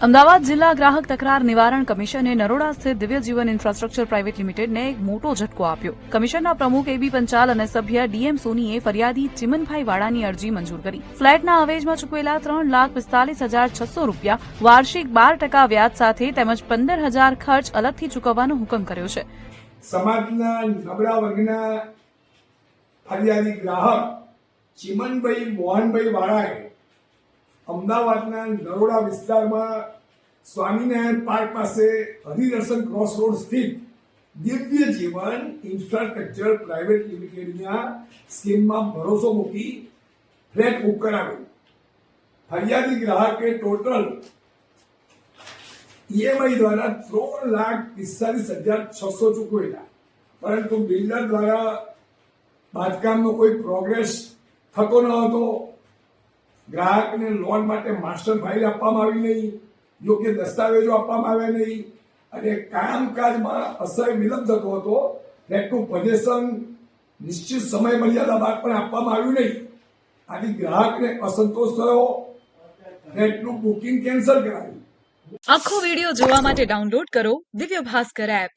અમદાવાદ જિલ્લા ગ્રાહક તકરાર નિવારણ કમિશને નરોડા સ્થિત દિવ્ય જીવન ઇન્ફ્રાસ્ટ્રક્ચર પ્રાઇવેટ લિમિટેડને એક મોટો ઝટકો આપ્યો. કમિશનના પ્રમુખ એબી પંચાલ અને સભ્ય ડીએમ સોનીએ ફરિયાદી ચિમનભાઈ વાડાની અરજી મંજૂર કરી. ફ્લેટના અવેજમાં ચૂકવેલા ₹3,45,600 વાર્ષિક 12% વ્યાજ સાથે તેમજ 15,000 ખર્ચ અલગથી ચૂકવવાનો હુકમ કર્યો છે. સમાજના નબળા વર્ગના ફરિયાદી ગ્રાહક ચિમનભાઈ મોહનભાઈ વાળાએ અમદાવાદના નરોડા વિસ્તારમાં સ્વામિનારાયણ પાર્ક પાસે હરિદર્શન ક્રોસ રોડ સ્થિત દિવ્ય જીવન ઇન્ફ્રાસ્ટ્રક્ચર પ્રાઇવેટ લિમિટેડના સ્કીમમાં ભરોસો મૂકી ફ્લેટ બુક કરાવ્યો. ફરિયાદી ગ્રાહકે ટોટલ ઈએમઆઈ દ્વારા ₹3,45,600 ચૂકવેલા, પરંતુ બિલ્ડર દ્વારા બાંધકામનો કોઈ પ્રોગ્રેસ થતો ન હતો. ગ્રાહકને લોન માટે માસ્ટર ફાઇલ આપવામાં આવી નહીં, યોગ્ય દસ્તાવેજો આપવામાં આવ્યા નહીં અને કામકાજમાં અસહ્ય વિલંબ થતો હતો. ફ્લેટનું પોઝેશન નિશ્ચિત સમય મર્યાદા બાદ પણ આપવામાં આવ્યું નહીં. આથી ગ્રાહકને અસંતોષ થયો, ફ્લેટનું બુકિંગ કેન્સલ કરાવ્યું. આખો વિડિયો જોવા માટે ડાઉનલોડ કરો દિવ્ય ભાસ્કર એપ.